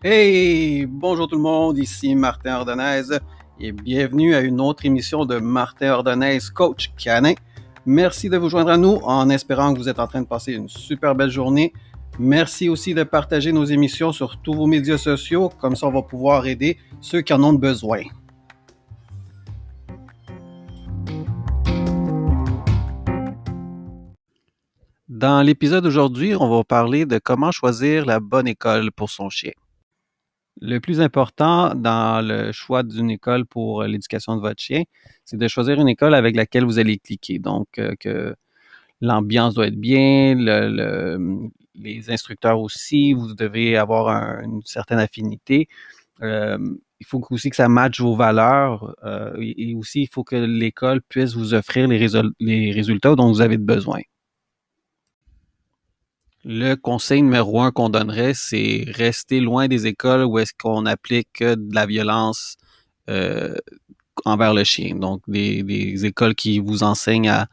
Hey, bonjour tout le monde, ici Martin Ordonez et bienvenue à une autre émission de Martin Ordonez, coach canin. Merci de vous joindre à nous en espérant que vous êtes en train de passer une super belle journée. Merci aussi de partager nos émissions sur tous vos médias sociaux, comme ça on va pouvoir aider ceux qui en ont besoin. Dans l'épisode d'aujourd'hui, on va parler de comment choisir la bonne école pour son chien. Le plus important dans le choix d'une école pour l'éducation de votre chien, c'est de choisir une école avec laquelle vous allez cliquer. Donc, que l'ambiance doit être bien, les instructeurs aussi, vous devez avoir une certaine affinité. Il faut aussi que ça matche vos valeurs et aussi il faut que l'école puisse vous offrir les résultats dont vous avez besoin. Le conseil numéro un qu'on donnerait, c'est rester loin des écoles où est-ce qu'on applique de la violence euh, envers le chien. Donc, des écoles qui vous enseignent à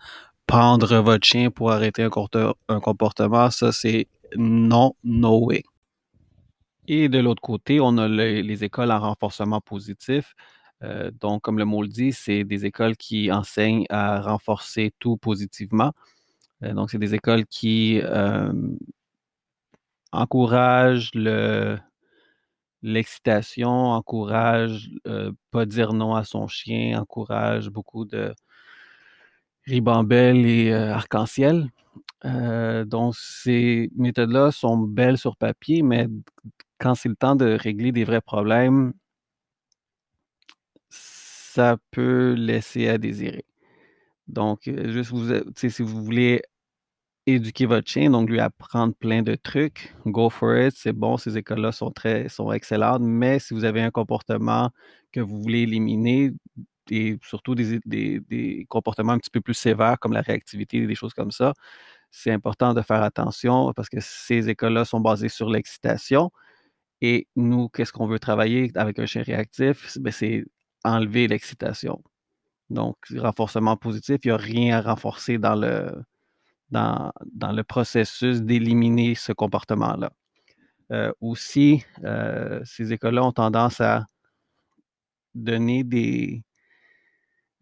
prendre votre chien pour arrêter un comportement, ça, c'est non, no way. Et de l'autre côté, on a les écoles en renforcement positif. Donc, comme le mot le dit, c'est des écoles qui enseignent à renforcer tout positivement. Donc, c'est des écoles qui encouragent l'excitation, encourage pas dire non à son chien, encourage beaucoup de ribambelle et arc-en-ciel. Donc, ces méthodes-là sont belles sur papier, mais quand c'est le temps de régler des vrais problèmes, ça peut laisser à désirer. Donc, juste si vous voulez éduquer votre chien, donc lui apprendre plein de trucs, go for it, c'est bon, ces écoles-là sont excellentes, mais si vous avez un comportement que vous voulez éliminer, et surtout des comportements un petit peu plus sévères comme la réactivité, des choses comme ça, c'est important de faire attention parce que ces écoles-là sont basées sur l'excitation. Et nous, qu'est-ce qu'on veut travailler avec un chien réactif? Ben, c'est enlever l'excitation. Donc, renforcement positif, il n'y a rien à renforcer dans le processus d'éliminer ce comportement-là. Aussi, ces écoles-là ont tendance à donner des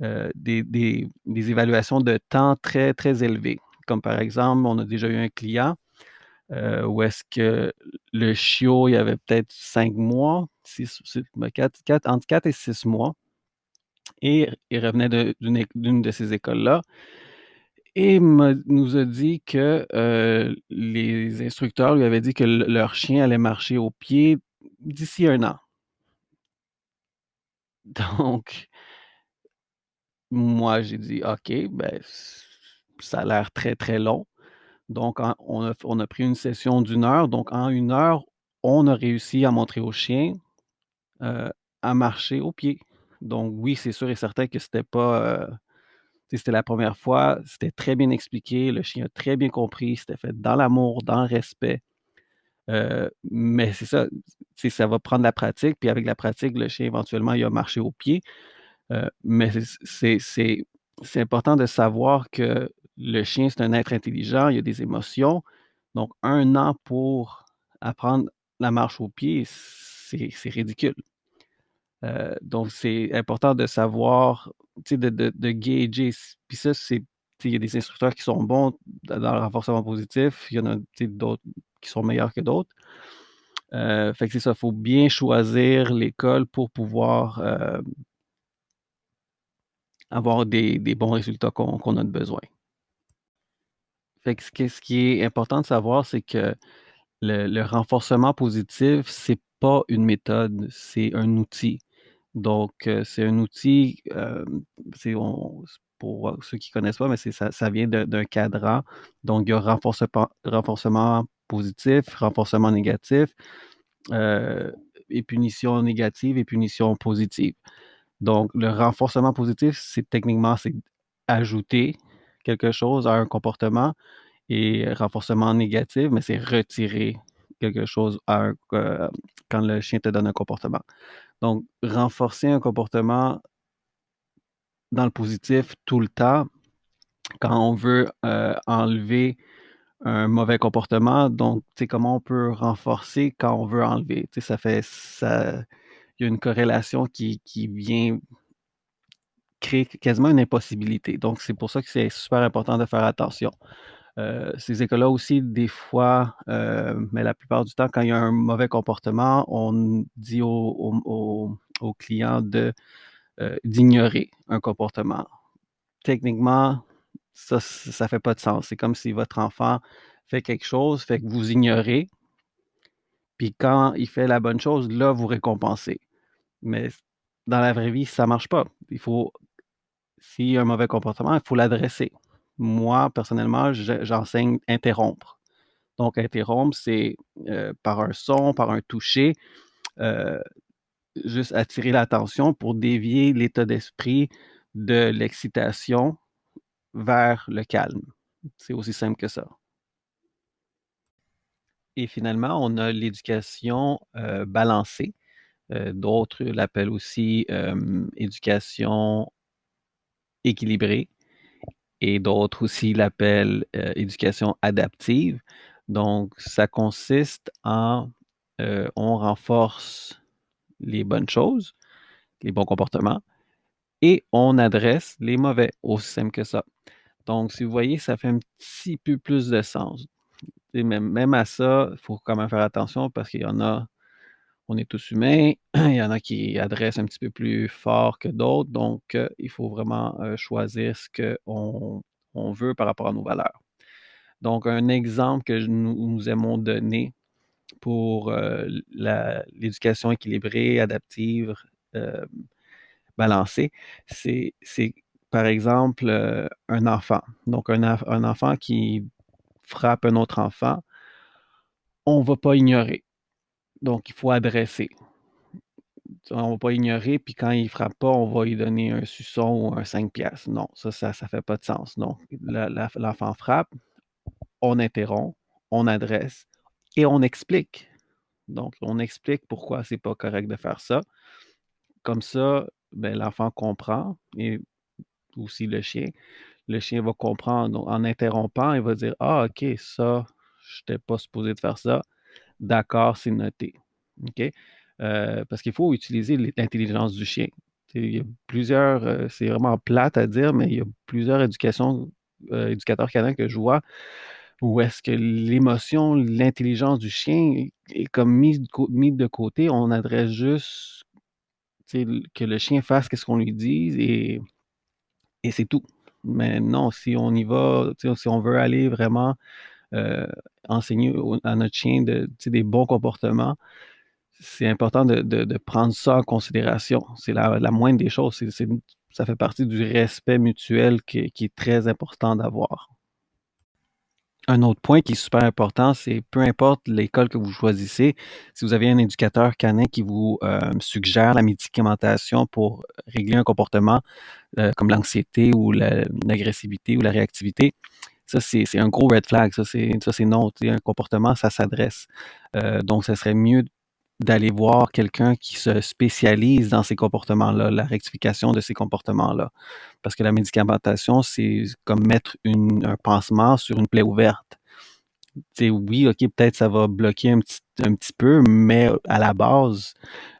évaluations de temps très, très élevées. Comme par exemple, on a déjà eu un client où est-ce que le chiot, il y avait peut-être 5 mois, entre 4 et 6 mois, et il revenait d'une de ces écoles-là et nous a dit que les instructeurs lui avaient dit que leur chien allait marcher au pied d'ici un an. Donc, moi, j'ai dit, OK, ben, ça a l'air très, très long. Donc, on a pris une session d'une heure. Donc, en une heure, on a réussi à montrer au chien à marcher au pied. Donc oui, c'est sûr et certain que c'était pas, c'était la première fois, c'était très bien expliqué, le chien a très bien compris, c'était fait dans l'amour, dans le respect, mais c'est ça, ça va prendre la pratique, puis avec la pratique, le chien éventuellement, il a marché au pied, mais c'est important de savoir que le chien, c'est un être intelligent, il a des émotions, donc un an pour apprendre la marche au pied, c'est ridicule. Donc c'est important de savoir, tu sais, de gager puis ça, c'est tu sais, il y a des instructeurs qui sont bons dans le renforcement positif, il y en a, tu sais, d'autres qui sont meilleurs que d'autres. Fait que c'est ça, il faut bien choisir l'école pour pouvoir, avoir des bons résultats qu'on a de besoin. Fait que ce qui est important de savoir, c'est que le renforcement positif, c'est pas une méthode, c'est un outil. Donc, c'est un outil, pour ceux qui connaissent pas, mais ça vient d'un cadran. Donc, il y a renforcement positif, renforcement négatif, euh, et punition négative et punition positive. Donc, le renforcement positif, c'est ajouter quelque chose à un comportement et renforcement négatif, mais c'est retirer quelque chose quand le chien te donne un comportement. Donc, renforcer un comportement dans le positif tout le temps, quand on veut enlever un mauvais comportement. Donc, tu sais, comment on peut renforcer quand on veut enlever? Tu sais, il y a une corrélation qui vient créer quasiment une impossibilité. Donc, c'est pour ça que c'est super important de faire attention. Ces écoles-là aussi, des fois, mais la plupart du temps, quand il y a un mauvais comportement, on dit aux clients d'ignorer un comportement. Techniquement, ça fait pas de sens. C'est comme si votre enfant fait quelque chose, fait que vous ignorez, puis quand il fait la bonne chose, là, vous récompensez. Mais dans la vraie vie, ça marche pas. S'il y a un mauvais comportement, il faut l'adresser. Moi, personnellement, j'enseigne interrompre. Donc, interrompre, c'est par un son, par un toucher, euh, juste attirer l'attention pour dévier l'état d'esprit de l'excitation vers le calme. C'est aussi simple que ça. Et finalement, on a l'éducation balancée. D'autres l'appellent aussi éducation équilibrée et d'autres aussi l'appellent éducation adaptive. Donc, ça consiste on renforce les bonnes choses, les bons comportements, et on adresse les mauvais, aussi simple que ça. Donc, si vous voyez, ça fait un petit peu plus de sens. Et même à ça, il faut quand même faire attention parce qu'il y en a, on est tous humains, il y en a qui adressent un petit peu plus fort que d'autres, donc il faut vraiment choisir ce qu'on on veut par rapport à nos valeurs. Donc, un exemple que nous aimons donner pour l'éducation équilibrée, adaptive, euh, balancée, c'est par exemple un enfant. Donc, un enfant qui frappe un autre enfant, on ne va pas ignorer. Donc, il faut adresser. On ne va pas ignorer, puis quand il ne frappe pas, on va lui donner un suçon ou un 5 piastres. Non, ça fait pas de sens. Donc, l'enfant frappe, on interrompt, on adresse et on explique. Donc, on explique pourquoi c'est pas correct de faire ça. Comme ça, ben, l'enfant comprend et aussi le chien. Le chien va comprendre. Donc, en interrompant, il va dire: Ah, OK, ça, je n'étais pas supposé de faire ça. D'accord, c'est noté. OK? Parce qu'il faut utiliser l'intelligence du chien. Il y a plusieurs, c'est vraiment plate à dire, mais il y a plusieurs éducateurs canins que je vois où est-ce que l'émotion, l'intelligence du chien est comme mise de côté. On adresse juste que le chien fasse ce qu'on lui dit et c'est tout. Mais non, si on y va, si on veut aller vraiment euh, enseigner à notre chien des bons comportements, c'est important de prendre ça en considération. C'est la moindre des choses. Ça fait partie du respect mutuel qui est très important d'avoir. Un autre point qui est super important, c'est peu importe l'école que vous choisissez, si vous avez un éducateur canin qui vous suggère la médicamentation pour régler un comportement comme l'anxiété ou l'agressivité ou la réactivité, ça, c'est un gros red flag. Ça, c'est non. Un comportement, ça s'adresse. Donc, ça serait mieux d'aller voir quelqu'un qui se spécialise dans ces comportements-là, la rectification de ces comportements-là. Parce que la médicamentation, c'est comme mettre un pansement sur une plaie ouverte. Oui, OK, peut-être ça va bloquer un petit peu, mais à la base,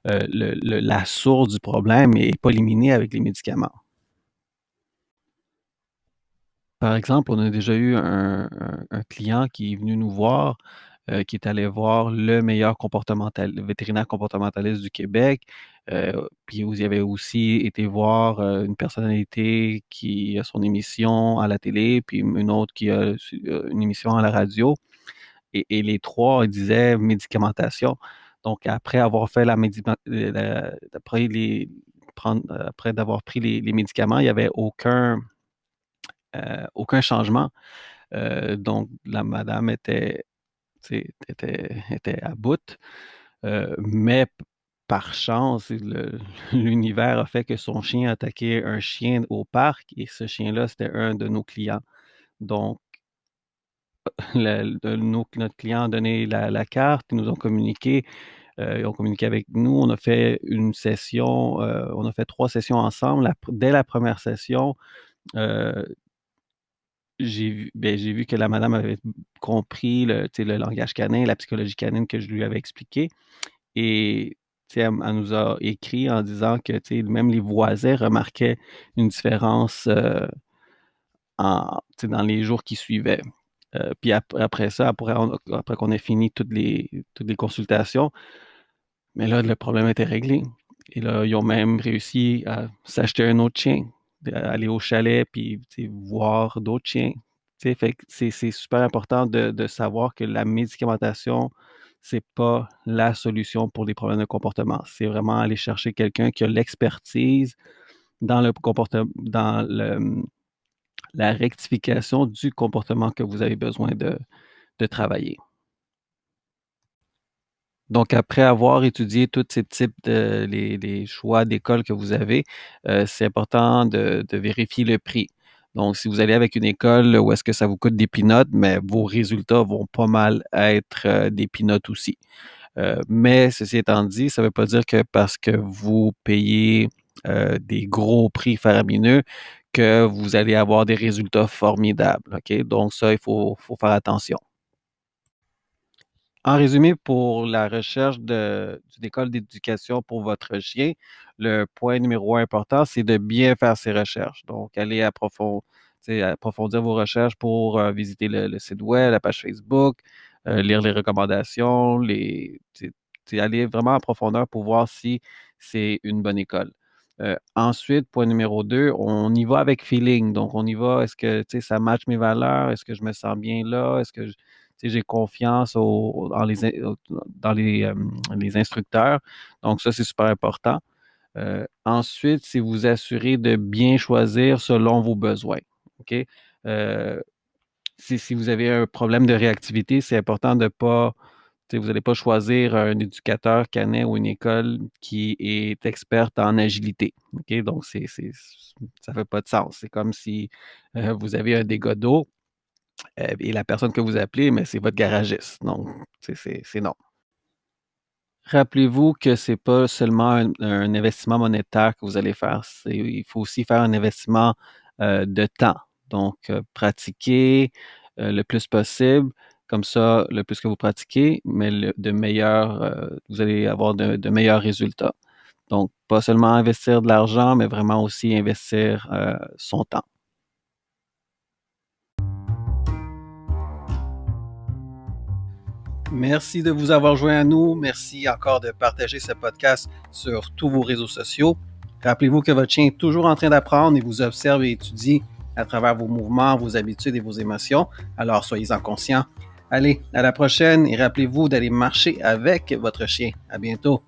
la source du problème n'est pas éliminée avec les médicaments. Par exemple, on a déjà eu un client qui est venu nous voir, qui est allé voir le meilleur vétérinaire comportementaliste du Québec, puis il avait aussi été voir une personnalité qui a son émission à la télé, puis une autre qui a une émission à la radio. Et les trois disaient médicamentation. Donc, après avoir fait après d'avoir pris les médicaments, il n'y avait aucun changement. Donc, la madame était à bout, mais par chance, l'univers a fait que son chien a attaqué un chien au parc et ce chien-là, c'était un de nos clients. Donc, notre client a donné la carte, ils nous ont communiqué, ils ont communiqué avec nous. On a fait une session, on a fait 3 sessions ensemble. Dès la première session, euh, j'ai vu que la madame avait compris le langage canin, la psychologie canine que je lui avais expliqué et elle nous a écrit en disant que même les voisins remarquaient une différence dans les jours qui suivaient. Puis après ça, après qu'on ait fini toutes les consultations, mais là, le problème était réglé. Et là, ils ont même réussi à s'acheter un autre chien, aller au chalet, puis voir d'autres chiens. Fait que c'est super important de savoir que la médicamentation, c'est pas la solution pour des problèmes de comportement. C'est vraiment aller chercher quelqu'un qui a l'expertise dans le comportement, la rectification du comportement que vous avez besoin de travailler. Donc, après avoir étudié tous ces types les choix d'école que vous avez, c'est important de vérifier le prix. Donc, si vous allez avec une école où est-ce que ça vous coûte des peanuts, mais vos résultats vont pas mal être des peanuts aussi. Mais ceci étant dit, ça ne veut pas dire que parce que vous payez des gros prix faramineux que vous allez avoir des résultats formidables. OK? Donc, ça, faut faire attention. En résumé, pour la recherche d'une école d'éducation pour votre chien, le point numéro un important, c'est de bien faire ses recherches. Donc, aller approfondir vos recherches pour visiter le site web, la page Facebook, lire les recommandations, aller vraiment en profondeur pour voir si c'est une bonne école. Ensuite, point numéro 2, on y va avec feeling. Donc, on y va, est-ce que ça match mes valeurs? Est-ce que je me sens bien là? Est-ce que j'ai confiance dans les instructeurs. Donc, ça, c'est super important. Ensuite, c'est vous assurer de bien choisir selon vos besoins. OK? Euh, si vous avez un problème de réactivité, c'est important de pas, vous n'allez pas choisir un éducateur canin ou une école qui est experte en agilité. OK? Donc, ça fait pas de sens. C'est comme si vous avez un dégât d'eau et la personne que vous appelez, mais c'est votre garagiste. Donc, c'est non. Rappelez-vous que c'est pas seulement un investissement monétaire que vous allez faire. Il faut aussi faire un investissement de temps. Donc, pratiquer le plus possible. Comme ça, le plus que vous pratiquez, mais vous allez avoir de meilleurs résultats. Donc, pas seulement investir de l'argent, mais vraiment aussi investir son temps. Merci de vous avoir joint à nous. Merci encore de partager ce podcast sur tous vos réseaux sociaux. Rappelez-vous que votre chien est toujours en train d'apprendre et vous observe et étudie à travers vos mouvements, vos habitudes et vos émotions. Alors soyez-en conscients. Allez, à la prochaine et rappelez-vous d'aller marcher avec votre chien. À bientôt.